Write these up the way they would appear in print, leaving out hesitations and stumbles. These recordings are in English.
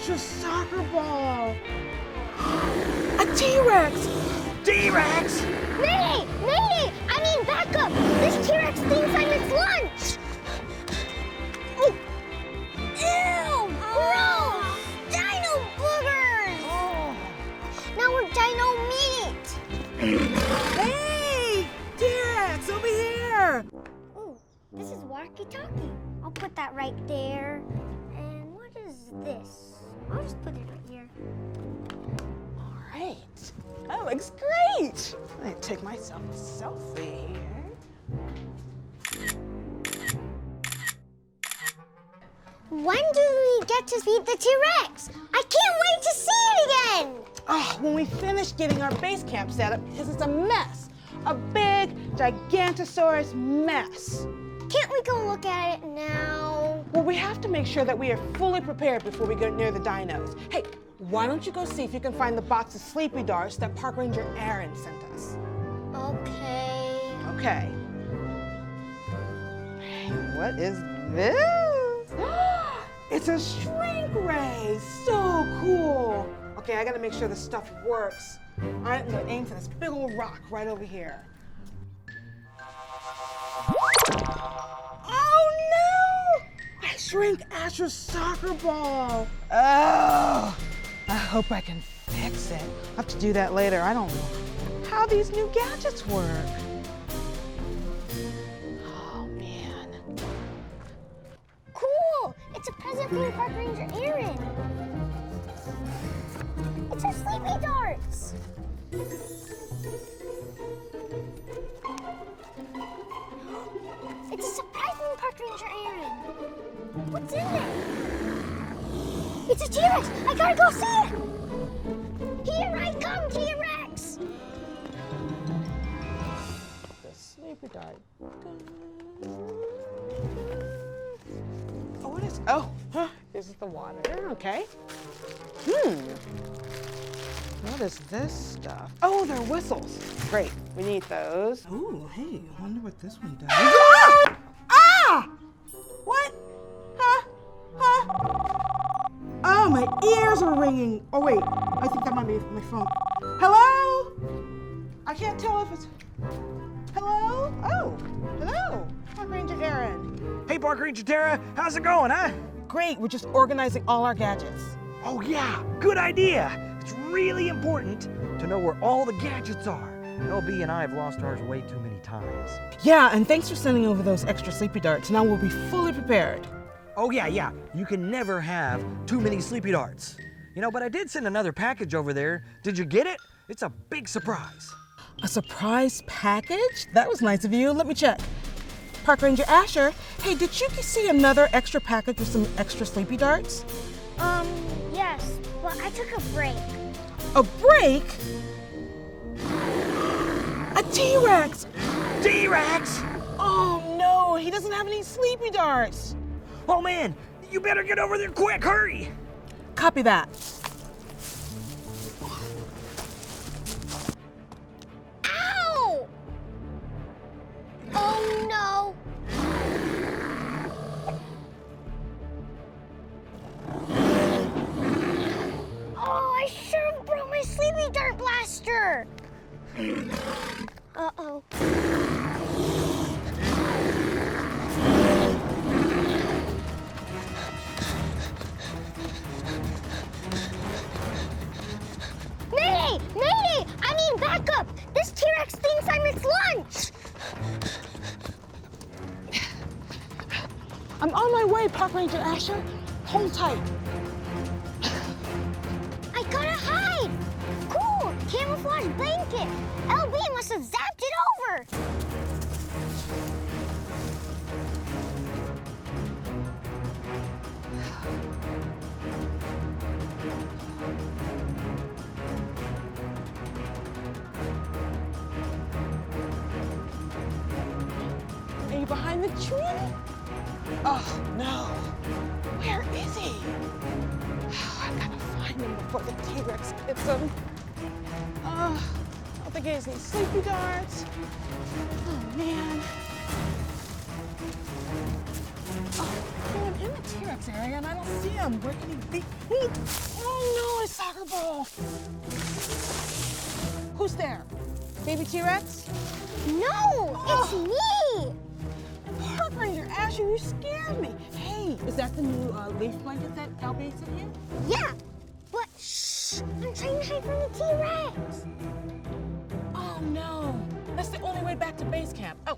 Asher's soccer ball. A T-Rex. T-Rex? Mayday! Mayday! I mean, back up! This T-Rex thinks I'm its lunch! Oh. Ew! Gross! Dino boogers! Oh. Now we're dino meat! Hey! T-Rex, over here! Ooh, this is walkie-talkie. I'll put that right there. And what is this? I'll just put it right here. All right. That looks great. Let me take myself a selfie here. When do we get to feed the T-Rex? I can't wait to see it again! Oh, when we finish getting our base camp set up, because it's a mess. A big, gigantosaurus mess. Can't we go look at it now? Well, we have to make sure that we are fully prepared before we go near the dinos. Hey, why don't you go see if you can find the box of sleepy darts that Park Ranger Aaron sent us? Okay. Okay. Hey, what is this? It's a shrink ray. So cool. Okay, I gotta make sure this stuff works. All right, I'm gonna aim for this big old rock right over here. Oh no! I shrank Asher's soccer ball. Oh, I hope I can fix it. I'll have to do that later. I don't know how these new gadgets work. Oh man. Cool! It's a present from Park Ranger Aaron. It's our sleepy darts. It's a surprise from Park Ranger Aaron. What's in there? It's a T-Rex! I gotta go see it! Here I come, T-Rex! The sleepy dart. Oh, what is? Oh, this is the water. Okay. What is this stuff? Oh, they're whistles. Great. We need those. Ooh, hey, I wonder what this one does. Ah! Ah! What? Huh? Huh? Oh, my ears are ringing. Oh, wait. I think that might be my phone. Hello? I can't tell if it's... Hello? Oh, hello. Park Ranger Aaron. Hey, Park Ranger Tara, how's it going, huh? Great. We're just organizing all our gadgets. Oh yeah, good idea. It's really important to know where all the gadgets are. LB and I have lost ours way too many times. Yeah, and thanks for sending over those extra sleepy darts. Now we'll be fully prepared. Oh yeah. You can never have too many sleepy darts. You know, but I did send another package over there. Did you get it? It's a big surprise. A surprise package? That was nice of you. Let me check. Park Ranger Asher, hey, did you see another extra package with some extra sleepy darts? Yes, but I took a break. A break? A T-Rex! T-Rex! Oh no, he doesn't have any sleepy darts. Oh man, you better get over there quick, hurry! Copy that. Ow! Oh no! Oh, I should have brought my sleepy dart blaster! Uh-oh. Mayday! Mayday! I mean, back up! This T-Rex thinks I'm its lunch! I'm on my way, Park Ranger Asher. Hold tight. I gotta hide! Cool! Camouflage blanket! LB must have zapped it over! Are you behind the tree? Oh, no. Where is he? Oh, I gotta find him before the T-Rex gets him. I don't think he has any sleepy darts. Oh, man. Oh, I'm in the T-Rex area. Aaron, I don't see him. Where can he be? Oh no, a soccer ball. Who's there? Baby T-Rex? No, it's me. Park Ranger Asher, you scared me. Hey, is that the new leaf blanket that LB sent you? Yeah, but shh, I'm trying to hide from the T-Rex. Oh no, that's the only way back to base camp. Oh,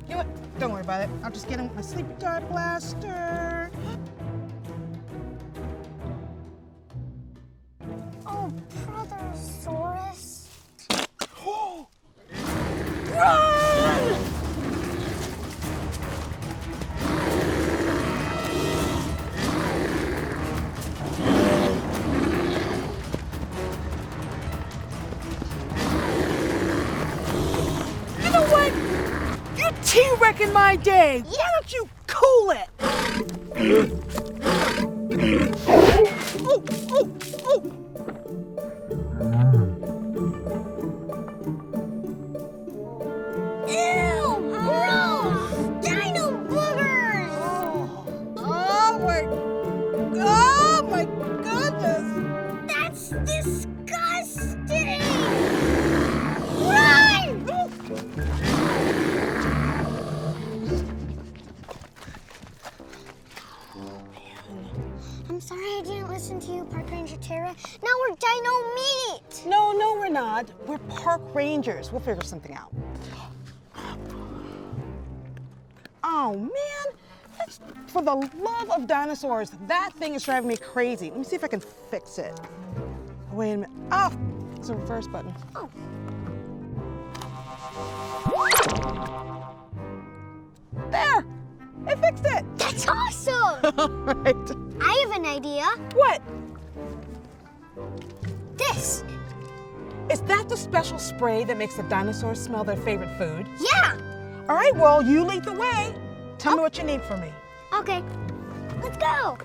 you know what? Don't worry about it. I'll just get him my sleepy dart blaster. Oh, Brothersaurus. Run! You know what? You're T-Wrecking my day. Why don't you cool it? Oh, oh, oh. Ew, gross! Dino boogers! Oh my goodness! That's disgusting! Run! I'm sorry I didn't listen to you, Park Ranger Tara. Now we're dino meat! No, we're not. We're park rangers. We'll figure something out. Oh man, that's, for the love of dinosaurs, that thing is driving me crazy. Let me see if I can fix it. Wait a minute. Oh, it's a reverse button. Oh. There, it fixed it. That's awesome! All right. I have an idea. What? This. Is that the special spray that makes the dinosaurs smell their favorite food? Yeah. All right, well, you lead the way. Tell me what you need from me. Okay. Let's go.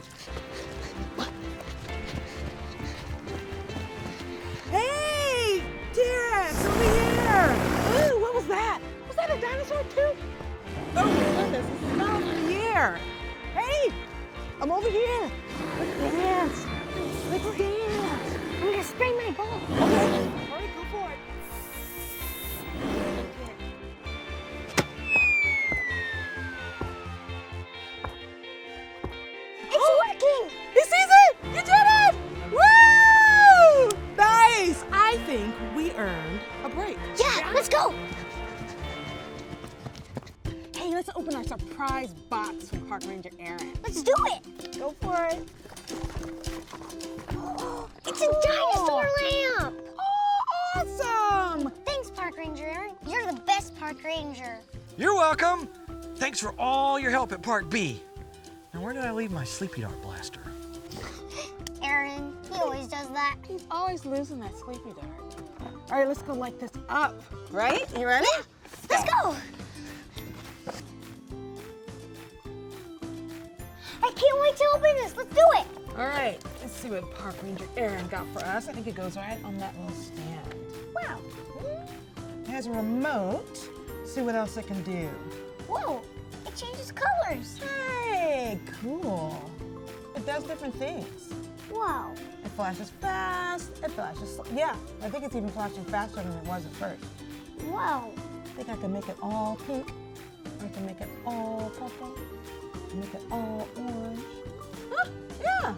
Hey, T-Rex, over here. Ooh, what was that? Was that a dinosaur too? Oh my goodness, it smells in the air. Hey, I'm over here. Let's dance. Let's dance. I'm gonna spray my ball. Okay, all right, go for it. It's working. He sees it! You did it! Woo! Nice! I think we earned a break. Yeah, let's go. Hey, let's open our surprise box from Park Ranger Aaron. Let's do it. Go for it. It's a dinosaur lamp. Oh, awesome! Thanks, Park Ranger Aaron. You're the best park ranger. You're welcome. Thanks for all your help at Park B. Now, where did I leave my sleepy dart blaster? Aaron, he always does that. He's always losing that sleepy dart. All right, let's go light this up. Right? You ready? Let's go. I can't wait to open this. Let's do it. All right, let's see what Park Ranger Aaron got for us. I think it goes right on that little stand. Wow. It has a remote. See what else it can do. Whoa, it changes colors. Hey, cool. It does different things. Whoa. It flashes fast, it flashes slow. Yeah, I think it's even flashing faster than it was at first. Whoa. I think I can make it all pink. I can make it all purple. I can make it all orange. Huh, yeah.